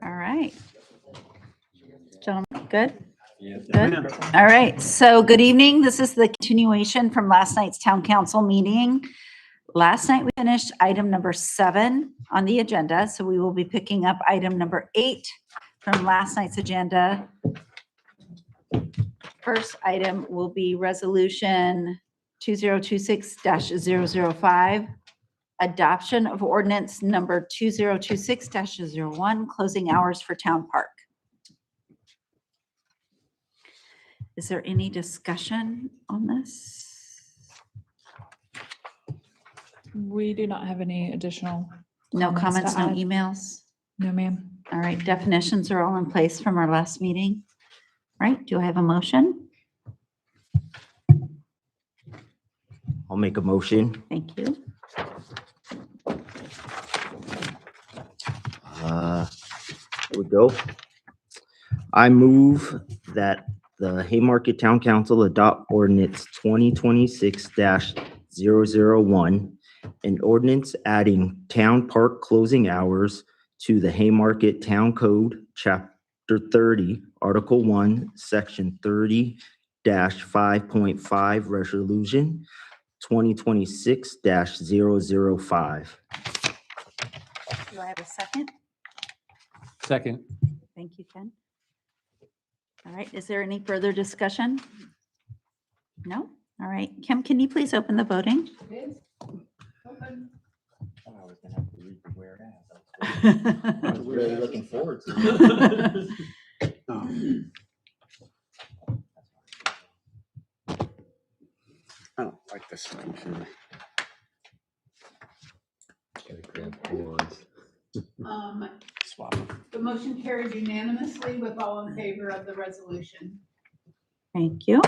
All right. Gentlemen, good? Yes, Good. ma'am. All right. So good evening. This is the continuation from last night's town council meeting. Last night we finished item number 7 on the agenda. So we will be picking up item number 8 from last night's agenda. First item will be resolution 2026-005, adoption of ordinance number 2026-01, closing hours for town park. Is there any discussion on this? We do not have any additional. No comments, to no add. emails? No, ma'am. All right, definitions are all in place from our last meeting. Right, do I have a motion? I'll make a motion. Thank you. Here we go. I move that the Haymarket Town Council adopt ordinance 2026-001, an ordinance adding town park closing hours to the Haymarket Town Code, Chapter 30, Article 1, Section 30-5.5, Resolution 2026-005. Do I have a second? Second. Thank you, Ken. All right, is there any further discussion? No? All right, Kim, can you please open the voting? I was really looking forward to it. I don't like this computer. Swap. The motion carried unanimously with all in favor of the resolution. Thank you.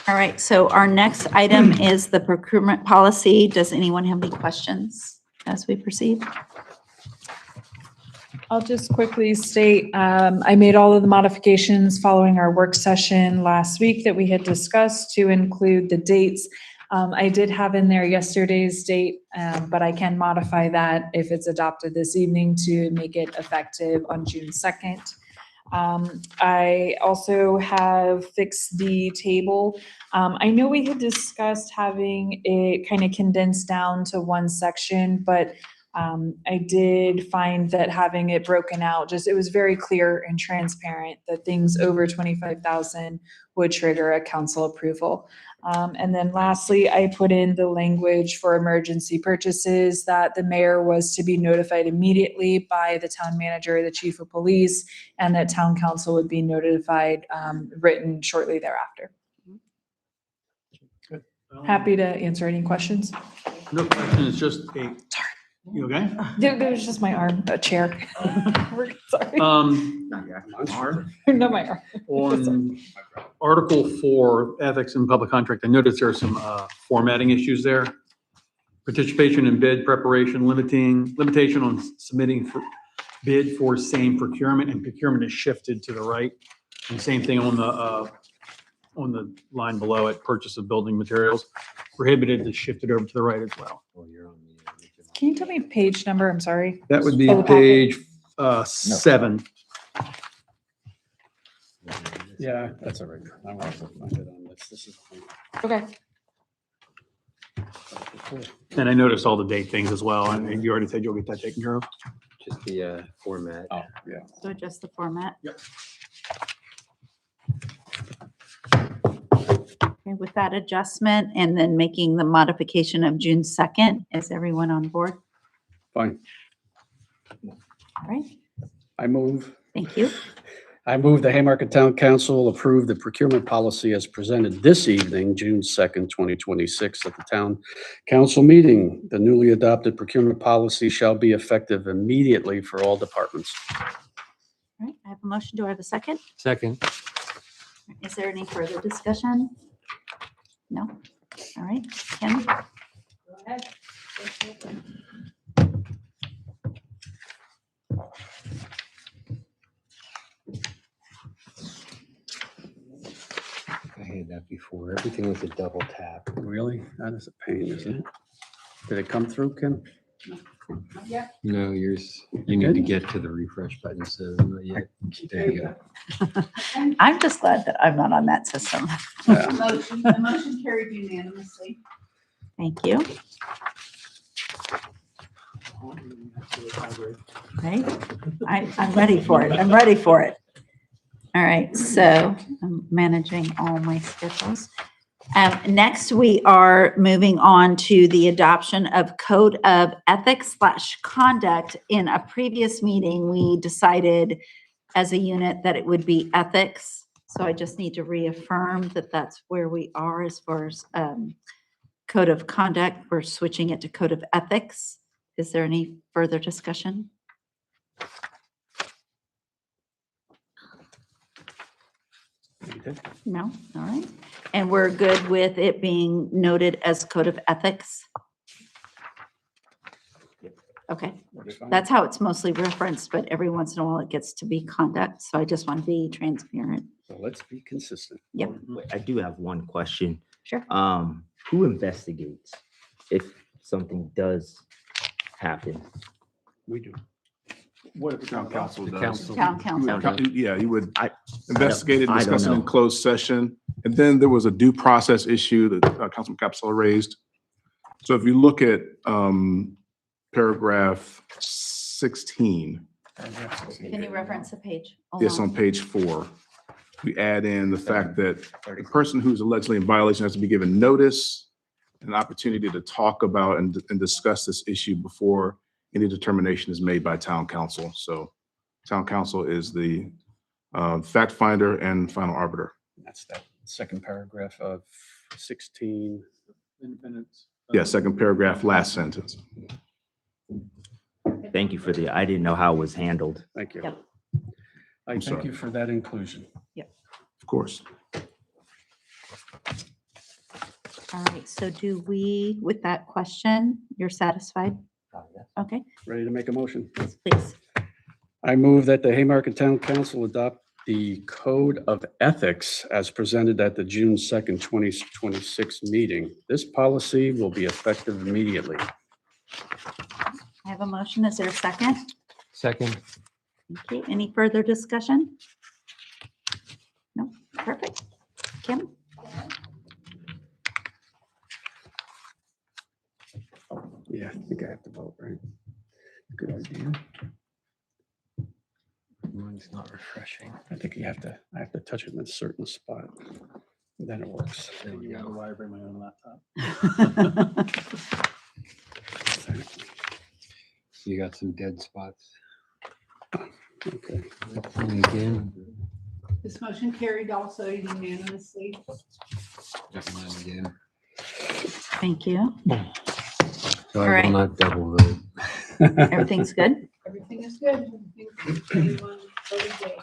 All right, so our next item is the procurement policy. Does anyone have any questions as we proceed? I'll just quickly state, I made all of the modifications following our work session last week that we had discussed to include the dates. I did have in there yesterday's date, but I can modify that if it's adopted this evening to make it effective on June 2nd. I also have fixed the table. I know we had discussed having it kind of condensed down to one section, but I did find that having it broken out, it was very clear and transparent that things over 25,000 would trigger a council approval. And then lastly, I put in the language for emergency purchases that the mayor was to be notified immediately by the town manager, the chief of police, and that town council would be notified written shortly thereafter. Happy to answer any questions. No question, it's just a, you okay? There's just my arm, a chair. Sorry. Not my arm. On Article 4, Ethics and Public Contract, I noticed there are some formatting issues there. Participation in bid preparation, limitation on submitting for bid for same procurement, and procurement is shifted to the right. And same thing on the line below it, purchase of building materials, prohibited is shifted over to the right as well. Can you tell me page number? I'm sorry. That would be Oh, the packet. page 7. Yeah, that's all right. I want to find it on this. This is. Okay. And I noticed all the date things as well, and you already said you'll get that taken care of. Just the format. Oh, yeah. So adjust the format? Yep. Okay, with that adjustment and then making the modification of June 2nd, is everyone on board? Fine. All right, I move the Haymarket Town Council approve the procurement policy as presented this evening, June 2nd, 2026, at the Town Council meeting. The newly adopted procurement policy shall be effective immediately for all departments. all right, I have a motion. Do I have a second? Second. Is there any further discussion? No? All right, Kim? Go ahead. I had that before. Everything was a double tap. Really? That is a pain, isn't it? Did it come through, Kim? Yeah. No, yours, you need to get to the refresh button, so not yet. There you go. I'm just glad that I'm not on that system. The motion carried unanimously. Thank you. Right? I'm ready for it. I'm ready for it. All right, so I'm managing all my schedules. Next, we are moving on to the adoption of Code of Ethics/Conduct. In a previous meeting, we decided as a unit that it would be ethics. So I just need to reaffirm that that's where we are as far as Code of Conduct. We're switching it to Code of Ethics. Is there any further discussion? No? All right. And we're good with it being noted as Code of Ethics? Okay, that's how it's mostly referenced, but every once in a while it gets to be conduct. So I just want to be transparent. So let's be consistent. Yep. Wait, I do have one question. Sure. Who investigates if something does happen? We do. What if the town council The does? council. Town council. Yeah, you would I investigate it, I don't discuss it in know. closed session. And then there was a due process issue that Councilman Capsella raised. So if you look at paragraph 16, Can you reference the page? yes, on page 4, we add in the fact that the person who's allegedly in violation has to be given notice, an opportunity to talk about and discuss this issue before any determination is made by town council. So town council is the fact finder and final arbiter. That's that second paragraph of 16. Independence. Yeah, second paragraph, last sentence. Thank you for I didn't know how it was handled. Thank you. Yep. I thank sorry. you for that inclusion. Of course. All right, so do we, with that question, you're satisfied? Okay, Ready to make a motion? yes, please. I move that the Haymarket Town Council adopt the Code of Ethics as presented at the June 2nd, 2026 meeting. This policy will be effective immediately. I have a motion. Is there a second? Second. Okay, any further discussion? No, perfect. Kim? Yeah, I think I have to vote, right? Good idea. Mine's not refreshing. I think I have to touch it in a certain spot. Then it works. There we You know go. why I bring my own laptop? Exactly. You got some dead spots. Okay. And again, This motion carried also unanimously. got mine again. Thank you. So All I right. will not double vote. Everything's good? Everything is good. Everyone voted yea.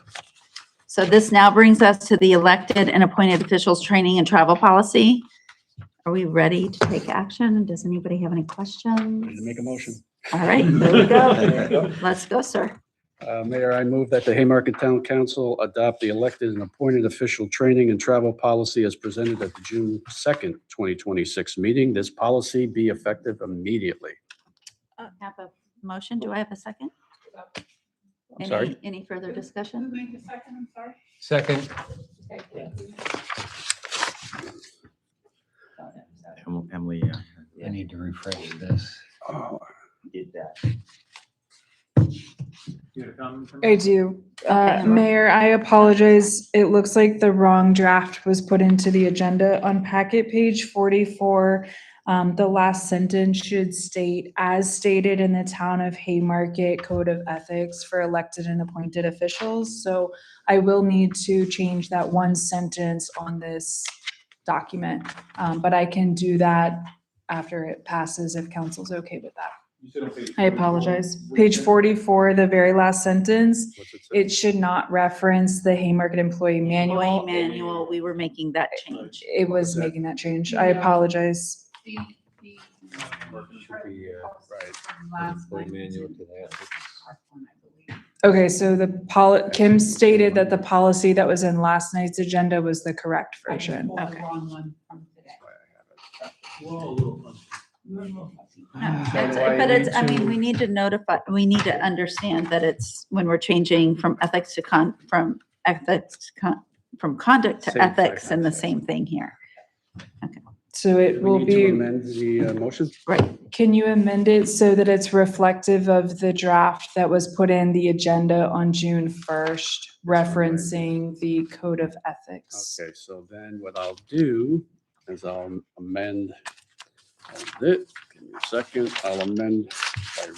So this now brings us to the elected and appointed officials training and travel policy. Are we ready to take action? Does anybody have any questions? Ready to make a motion? All right, there we go. Let's go, sir. Mayor, I move that the Haymarket Town Council adopt the elected and appointed official training and travel policy as presented at the June 2nd, 2026 meeting. This policy be effective immediately. Have a motion. Do I have a second? I'm sorry? Any further Who discussion? made the second? I'm sorry. Second. Okay, thank you. Emily I need to refresh this. Oh, did that. You had a comment from- I do. Emma. Mayor, I apologize. It looks like the wrong draft was put into the agenda on packet page 44. The last sentence should state, as stated in the town of Haymarket Code of Ethics for elected and appointed officials. So I will need to change that one sentence on this document. But I can do that after it passes if council's okay with that. You said on page I apologize. Page 44, the very last sentence, what's it say? it should not reference the Haymarket Employee Manual. Employee manual, we were making that change. It was making that change. I apologize. The Should be, Right. from last employee night. manual to that. Our one, I believe. Okay, so Kim stated that the policy that was in last night's agenda was the correct I just version. pulled the Okay. wrong one from today. Whoa, a little closer. But it's, I mean, we need to notify, we need to understand that it's when we're changing from ethics to from conduct to Same ethics and the thing. same thing here. So it We will need to be, amend the motion? Right. can you amend it so that it's reflective of the draft that was put in the agenda on June 1st, referencing the code of ethics? Okay, so then what I'll do is I'll amend it. Give me a second. I'll amend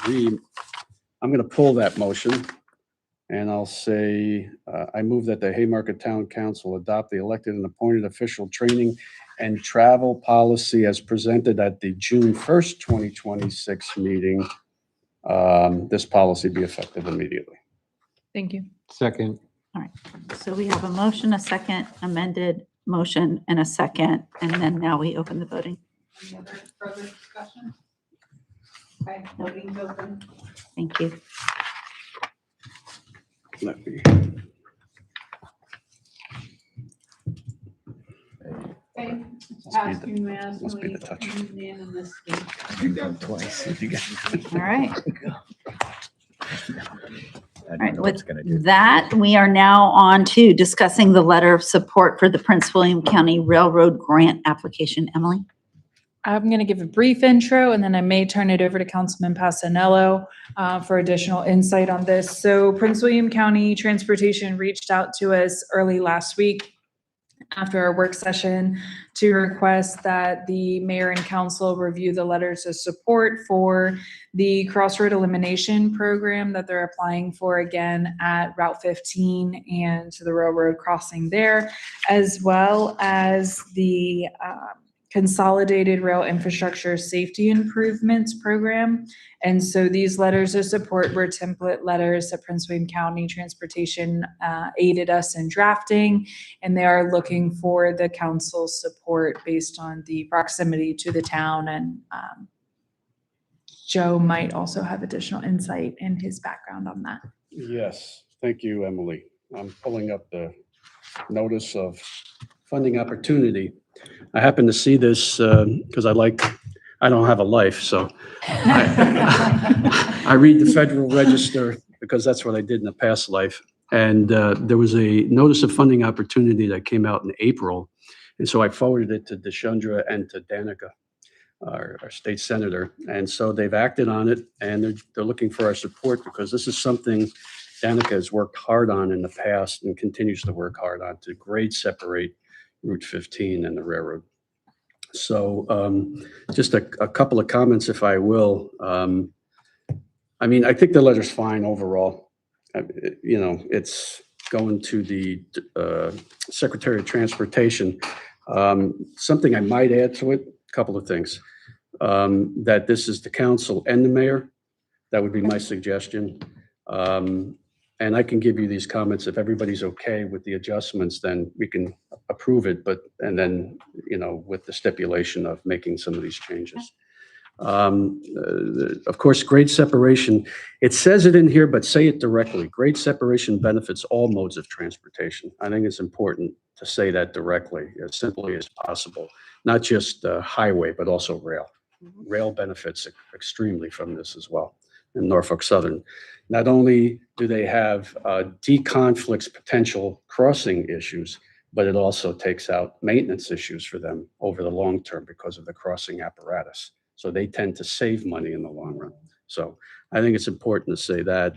I'm going to pull that motion and I'll say, I move that the Haymarket Town Council adopt the elected and appointed official training and travel policy as presented at the June 1st, 2026 meeting. This policy be effective immediately. Thank you. Second. So we have a motion, a second, amended motion, and a second, and then now we open the voting. Any other further discussion? Okay, voting's open. Thank you. Let me. Okay, Must be passed the- must be unanimously, the touch. unanimously. All right. All right, with that, we are now on to discussing the letter of support for the Prince William County Railroad Grant application. Emily? I'm going to give a brief intro and then I may turn it over to Councilman Passanello for additional insight on this. So Prince William County Transportation reached out to us early last week after our work session to request that the mayor and council review the letters of support for the crossroad elimination program that they're applying for again at Route 15 and to the railroad crossing there, as well as the Consolidated Rail Infrastructure Safety Improvements Program. And so these letters of support were template letters that Prince William County Transportation aided us in drafting, and they are looking for the council's support based on the proximity to the town. And Joe might also have additional insight in his background on that. Yes, thank you, Emily. I'm pulling up the notice of funding opportunity. I happen to see this because I don't have a life, so I read the Federal Register because that's what I did in a past life. And there was a notice of funding opportunity that came out in April. And so I forwarded it to Deshandra and to Danica, our state senator. And so they've acted on it and they're looking for our support because this is something Danica has worked hard on in the past and continues to work hard on to grade separate Route 15 and the railroad. So just a couple of comments, if I will. I mean, I think the letter's fine overall. You know, it's going to the Secretary of Transportation. Something I might add to it, a couple of things. That this is the council and the mayor. That would be my suggestion. And I can give you these comments. If everybody's okay with the adjustments, then we can approve it. And then, you know, with the stipulation of making some of these changes. Of course, grade separation, it says it in here, but say it directly. Grade separation benefits all modes of transportation. I think it's important to say that directly, as simply as possible, not just highway, but also rail. Rail benefits extremely from this as well in Norfolk Southern. Not only do they have deconflicts potential crossing issues, but it also takes out maintenance issues for them over the long term because of the crossing apparatus. So they tend to save money in the long run. So I think it's important to say that.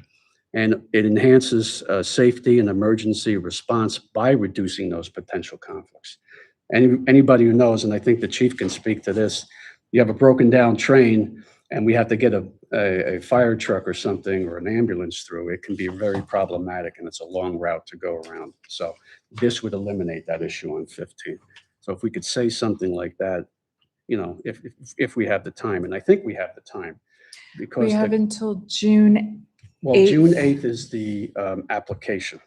And it enhances safety and emergency response by reducing those potential conflicts. Anybody who knows, and I think the chief can speak to this, you have a broken down train and we have to get a fire truck or something or an ambulance through, it can be very problematic and it's a long route to go around. So this would eliminate that issue on 15. So if we could say something like that, you know, if we have the time, and I think we have the time. Because We have until June. well, 8th. June 8th is the application.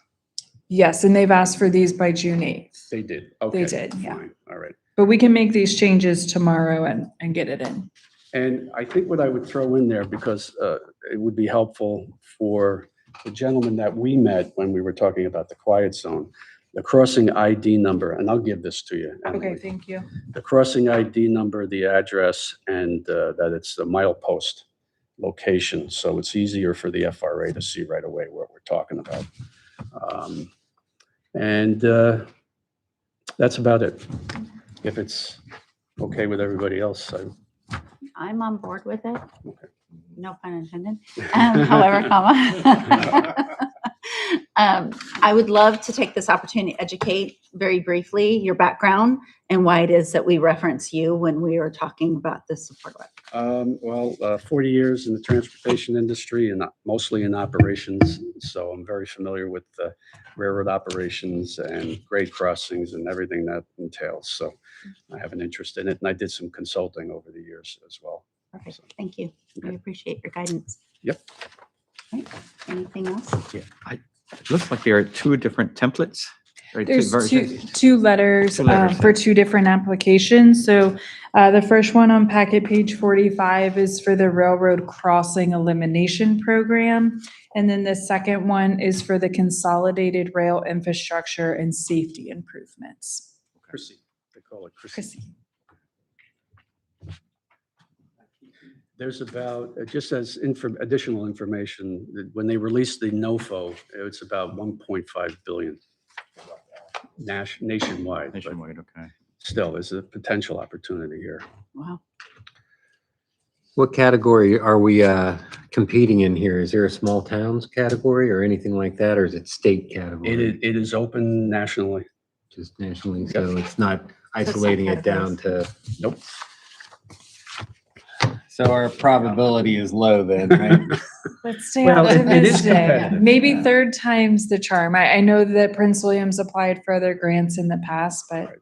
Yes, and they've asked for these by June 8th. They did. Okay. did, yeah. Fine. All right. But we can make these changes tomorrow and get it in. And I think what I would throw in there, because it would be helpful for the gentleman that we met when we were talking about the quiet zone, the crossing ID number, and I'll give this to you. Okay, Emily. thank you. The crossing ID number, the address, and that it's the milepost location. So it's easier for the FRA to see right away what we're talking about. And that's about it. If it's okay with everybody else, I'm on board with it. Okay. No pun intended. However, I would love to take this opportunity to educate very briefly your background and why it is that we reference you when we are talking about this support web. 40 years in the transportation industry and mostly in operations. So I'm very familiar with the railroad operations and grade crossings and everything that entails. So I have an interest in it, and I did some consulting over the years as well. Perfect. Thank you. I Okay. appreciate your guidance. Yep. Right. Anything else? Yeah, it looks like there are two different templates. Right, There's versions. two letters Two letters. for two different applications. So the first one on packet page 45 is for the railroad crossing elimination program. And then the second one is for the consolidated rail infrastructure and safety improvements. Chrissy, they call it Chrissy. Chrissy. There's about, just as additional information, that when they released the NOFO, it's about 1.5 billion nationwide. But Nationwide, okay. still, there's a potential opportunity here. Wow. What category are we competing in here? Is there a small towns category or anything like that, or is it state category? It is open nationally. Just nationally, so it's not isolating it down to. Nope. So our probability is low then, right? Let's stay Well, it is optimistic. competitive. Maybe third time's the charm. I know that Prince William's applied for other grants in the past, but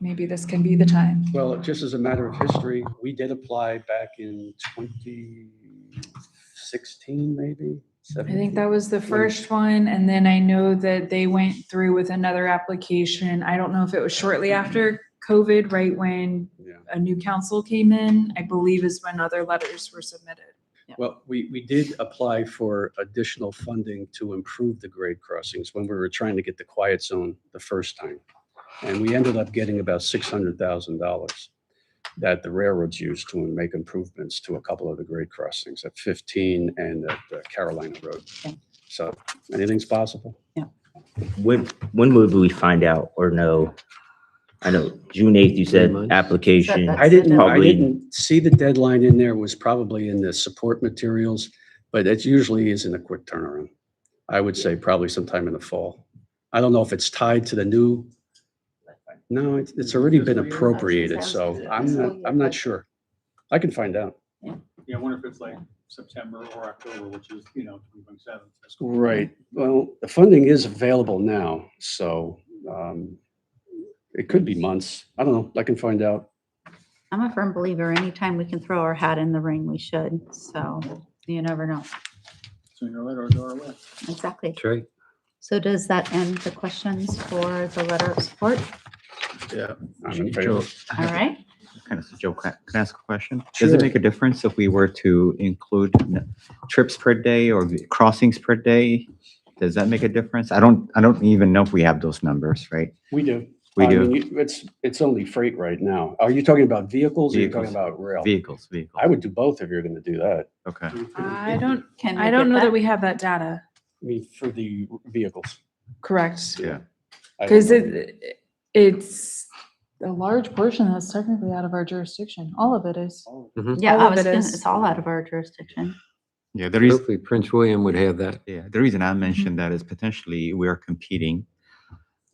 maybe this can be the time. Well, just as a matter of history, we did apply back in 2016, maybe? I think that was the first one, and then I know that they went through with another application. I don't know if it was shortly after COVID, right when Yeah. a new council came in, I believe is when other letters were submitted. Well, we did apply for additional funding to improve the grade crossings when we were trying to get the quiet zone the first time. And we ended up getting about $600,000 that the railroads used to make improvements to a couple of the grade crossings at 15 and at Carolina Road. Okay. So anything's possible. When would we find out or know? I know June 8th, you said 3 months. application. That's I didn't Probably- see the deadline in there. It was probably in the support materials, but it usually isn't a quick turnaround. I would say probably sometime in the fall. I don't know if it's tied to the new. No, it's already been appropriated, so I'm not sure. I can find out. Yeah, I wonder if it's like September or October, which is, 2027. Right. Well, the funding is available now, so it could be months. I don't know. I can find out. I'm a firm believer, anytime we can throw our hat in the ring, we should. So you never know. Sooner or later, or go our way. Exactly. That's right. So does that end the questions for the letter of support? Yeah. I'm in favor. Joe, All right. kind of, Joe, can I ask a question? Does it Sure. make a difference if we were to include trips per day or crossings per day? Does that make a difference? I don't even know if we have those numbers, right? We do. We I do. mean, it's only freight right now. Are you talking about vehicles or are you talking Vehicles. about rail? Vehicles. I would do both if you're going to do that. Okay. I don't Can we I don't get know that we have that data, I mean, for the vehicles. correct? Yeah. I don't Because know. it's a large portion that's technically out of our jurisdiction. All of it is. Yeah, all I of was it gonna- is. it's all out of our jurisdiction. Yeah. The reason, Hopefully Prince William would have that. the reason I mentioned that is potentially we are competing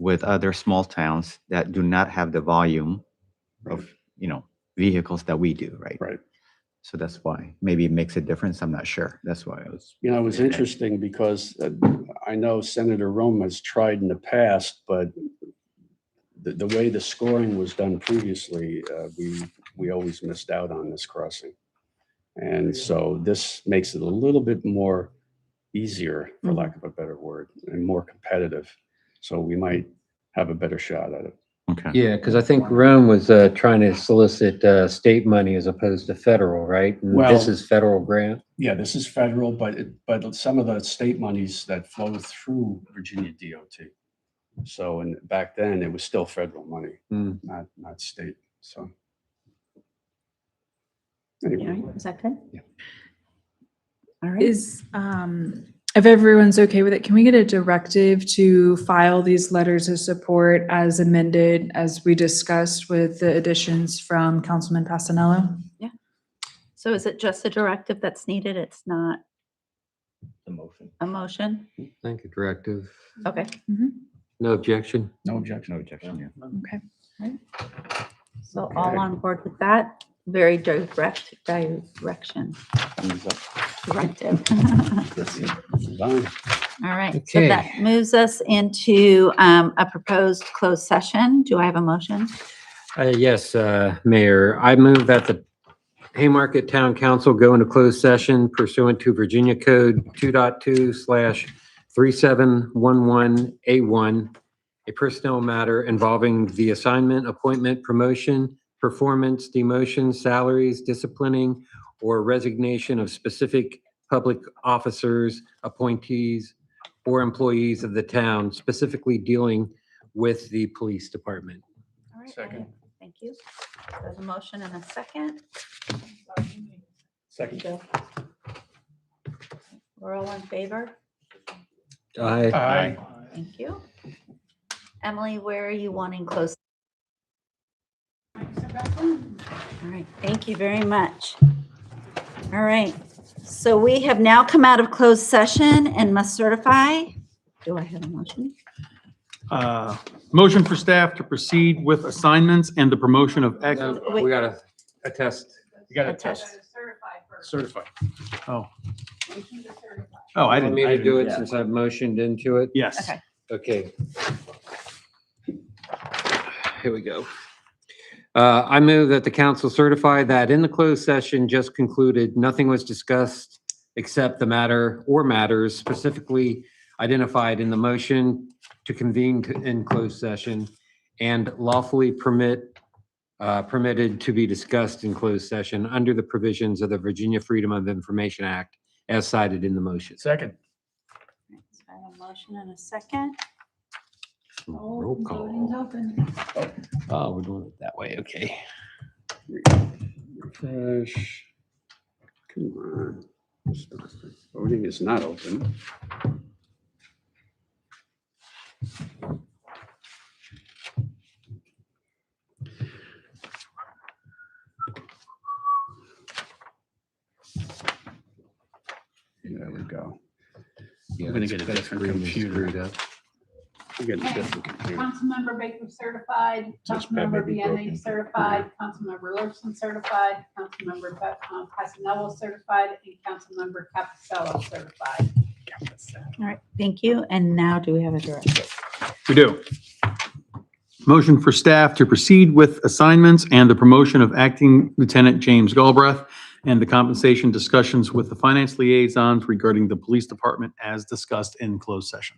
with other small towns that do not have the volume of, vehicles that we do, right? Right. So that's why. Maybe it makes a difference. I'm not sure. That's why I was. It was interesting because I know Senator Rome has tried in the past, but the way the scoring was done previously, we always missed out on this crossing. And so this makes it a little bit more easier, for lack of a better word, and more competitive. So we might have a better shot at it. Okay. Yeah, because I think Rome was trying to solicit state money as opposed to federal, right? And Well- this is federal grant. Yeah, this is federal, but some of the state monies that flow through Virginia DOT. So, and back then it was still federal money, Hmm. not state. So. Yeah, Anyway, is that good? Yeah. All right. Is, if everyone's okay with it, can we get a directive to file these letters of support as amended, as we discussed with the additions from Councilman Passanello? So is it just a directive that's needed? It's not The motion. a motion? Thank you, directive. Okay. No objection. no objection. No objection, yeah. Okay. So all on board with that? Very direct direction. Directive. Fine. All right. So Okay. that moves us into a proposed closed session. Do I have a motion? Yes, Mayor, I move that the Haymarket Town Council go into closed session pursuant to Virginia Code 2.2/3711A1, a personnel matter involving the assignment, appointment, promotion, performance, demotion, salaries, disciplining, or resignation of specific public officers, appointees, or employees of the town, specifically dealing with the police department. All right. Second. Thank you. There's a motion and a second. Second. Joe. We're all in favor? Aye. Thank you. Emily, where are you wanting close? All right, thank you very much. All right, so we have now come out of closed session and must certify. Do I have a motion? Motion for staff to proceed with assignments and the promotion of ex. We gotta attest. You got A to test. test. Certified first. Certified. Oh, Motion to certify. oh, I Want didn't. me I to do didn't- it since I've motioned into it? Yes. Okay. Okay. Here we go. I move that the council certify that in the closed session just concluded, nothing was discussed except the matter or matters specifically identified in the motion to convene in closed session and lawfully permitted to be discussed in closed session under the provisions of the Virginia Freedom of Information Act as cited in the motion. Second. So I have a motion and a second. Roll Voting's call. open. Oh, we're doing it that way. Okay. Refresh. Come on. Voting is not open. There we go. Yeah, gonna get a that different screen is computer. screwed up. We're getting a different computer. Councilmember Baker certified, This pad may Councilmember be Vianney broken. certified, Councilmember Lurston certified, Councilmember Passanello certified, and Councilmember Capicello certified. All right, thank you. And now do we have a directive? We do. Motion for staff to proceed with assignments and the promotion of acting Lieutenant James Galbraith and the compensation discussions with the finance liaisons regarding the police department as discussed in closed session.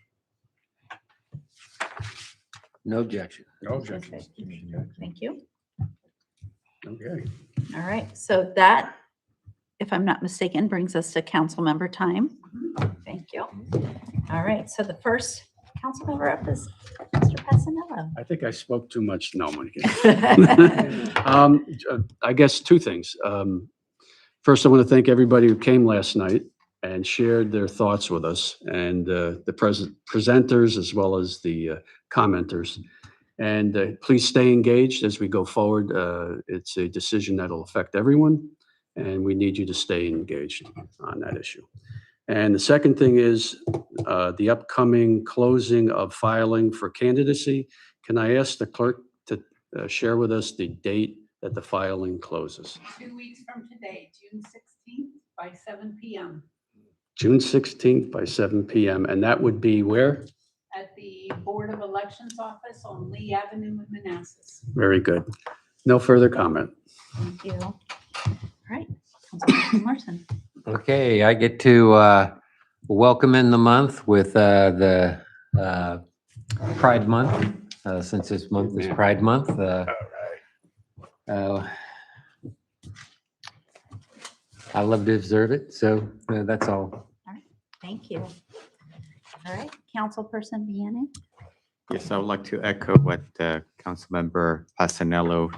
No objection. No objections. Thank you. Okay. All right, so that, if I'm not mistaken, brings us to council member time. Thank you. All right, so the first council member up is Mr. Passanello. I think I spoke too much. No, I'm kidding. I guess two things. First, I want to thank everybody who came last night and shared their thoughts with us, and the presenters as well as the commenters. And please stay engaged as we go forward. It's a decision that'll affect everyone, and we need you to stay engaged on that issue. And the second thing is the upcoming closing of filing for candidacy. Can I ask the clerk to share with us the date that the filing closes? 2 weeks from today, June 16th by 7 PM June 16th by 7 PM. And that would be where? at the Board of Elections office on Lee Avenue in Manassas. Very good. No further comment. Thank you. All right, Councilman Larson. Okay, I get to welcome in the month with the Pride Month, since this month is Pride Month. I love to observe it, so that's all. Thank you. All right, Councilperson Vianney. Yes, I would like to echo what Councilmember Passanello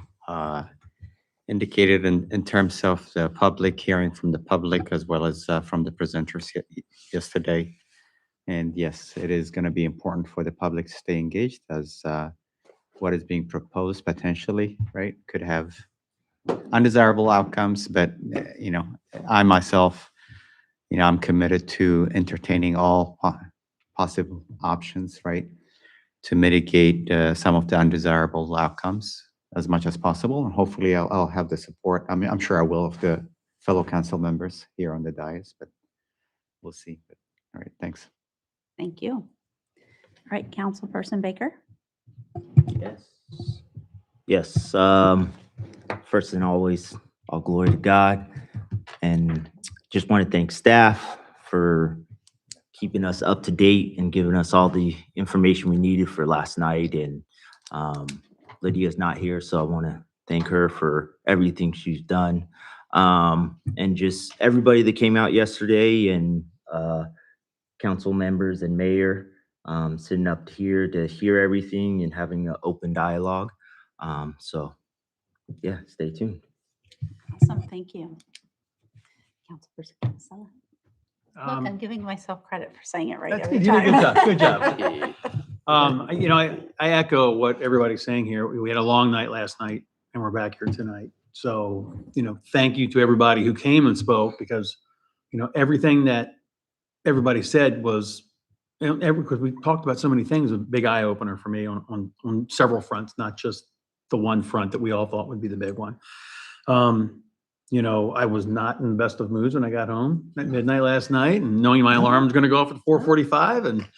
indicated in terms of the public, hearing from the public as well as from the presenters yesterday. And yes, it is going to be important for the public to stay engaged as what is being proposed potentially, right, could have undesirable outcomes. But, I myself, I'm committed to entertaining all possible options, right, to mitigate some of the undesirable outcomes as much as possible. And hopefully I'll have the support. I mean, I'm sure I will of the fellow council members here on the dais, but we'll see. But, all right, thanks. Thank you. All right, Councilperson Baker. Yes. Yes. First and always, all glory to God. And just want to thank staff for keeping us up to date and giving us all the information we needed for last night. And Lydia's not here, so I want to thank her for everything she's done. And just everybody that came out yesterday, and council members and mayor sitting up here to hear everything and having an open dialogue. So yeah, stay tuned. Awesome, thank you. Councilperson Casella. Look, Um, I'm giving myself credit for saying it right That's every good. You did a time. good job. Good job. I echo what everybody's saying here. We had a long night last night and we're back here tonight. So, thank you to everybody who came and spoke, because, everything that everybody said was, because we talked about so many things, a big eye opener for me on several fronts, not just the one front that we all thought would be the big one. I was not in the best of moods when I got home at midnight last night, and knowing my alarm was going to go off at 4:45, and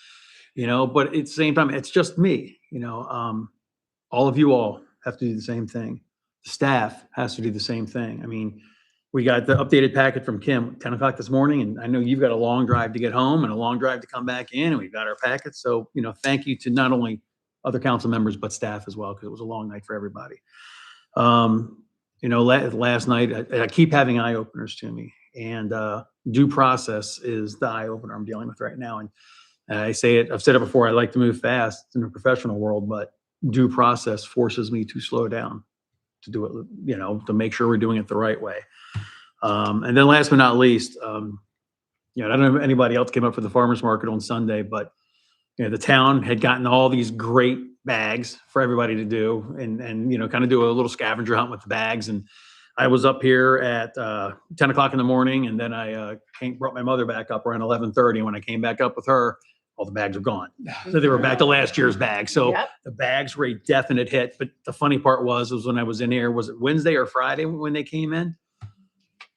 but at the same time, it's just me. All of you all have to do the same thing. The staff has to do the same thing. I mean, we got the updated packet from Kim 10 o'clock this morning, and I know you've got a long drive to get home and a long drive to come back in, and we've got our packets. So, thank you to not only other council members, but staff as well, because it was a long night for everybody. Last night, I keep having eye openers to me, and due process is the eye opener I'm dealing with right now. And I've said it before, I like to move fast in the professional world, but due process forces me to slow down, to do it, to make sure we're doing it the right way. And then last but not least, I don't know if anybody else came up for the farmer's market on Sunday, but the town had gotten all these great bags for everybody to do, and kind of do a little scavenger hunt with the bags. And I was up here at 10 o'clock in the morning, and then I brought my mother back up around 11:30. And when I came back up with her, all the bags were gone. So they were back to last year's bags. So Yep. the bags were a definite hit. But the funny part was when I was in here, was it Wednesday or Friday when they came in?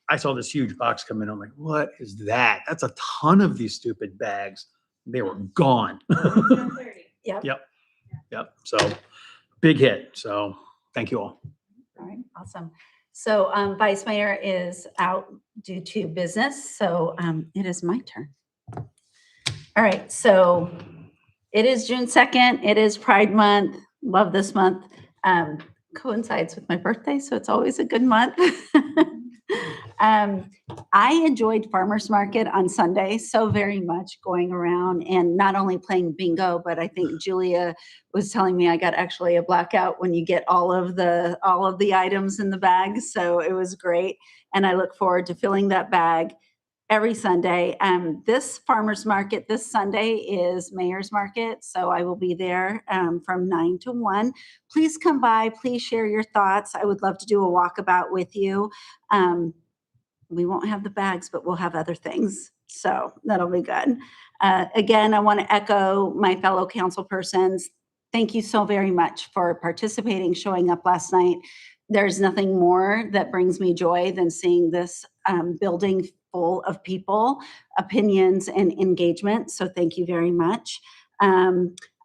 I saw this huge box come in. I'm like, what is that? That's a ton of these stupid bags. They were gone. Yep. Yep. So big hit. So thank you all. All right, awesome. So Vice Mayor is out due to business, so it is my turn. All right, so it is June 2nd. It is Pride Month. Love this month. Coincides with my birthday, so it's always a good month. I enjoyed Farmers Market on Sunday so very much, going around and not only playing bingo, but I think Julia was telling me I got actually a blackout when you get all of the items in the bag. So it was great. And I look forward to filling that bag every Sunday. This Farmers Market this Sunday is Mayor's Market. So I will be there from 9 to 1. Please come by. Please share your thoughts. I would love to do a walkabout with you. We won't have the bags, but we'll have other things. So that'll be good. Again, I want to echo my fellow council persons. Thank you so very much for participating, showing up last night. There's nothing more that brings me joy than seeing this building full of people, opinions, and engagement. So thank you very much.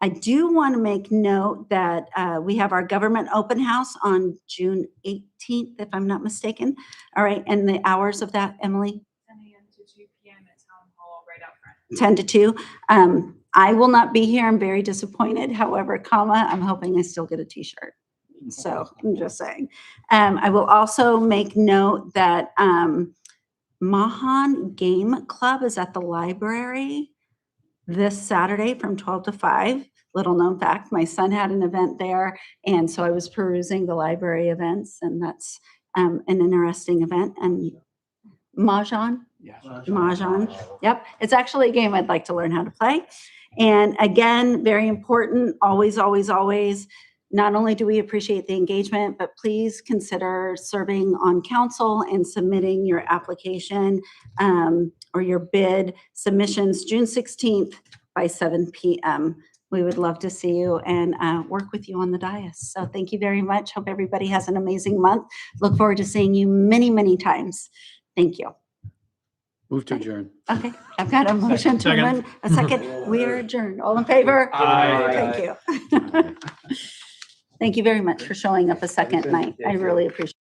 I do want to make note that we have our government open house on June 18th, if I'm not mistaken. All right, and the hours of that, Emily? 10 a.m. to 2 p.m. at Town Hall right out front. 10 to 2. I will not be here. I'm very disappointed. However, I'm hoping I still get a t-shirt. So I'm just saying. I will also make note that Mahan Game Club is at the library this Saturday from 12 to 5. Little known fact, my son had an event there, and so I was perusing the library events, and that's an interesting event. And Mahjong? Mahjong. Yep, it's actually a game I'd like to learn how to play. And again, very important, always, always, always, not only do we appreciate the engagement, but please consider serving on council and submitting your application or your bid submissions June 16th by 7 p.m. We would love to see you and work with you on the dais. So thank you very much. Hope everybody has an amazing month. Look forward to seeing you many, many times. Thank you. Move to adjourn. Okay, I've got a motion to Second. amend, a second. We are adjourned. All in favor? Aye. Thank you. Thank you very much for showing up a second night. I really appreciate it.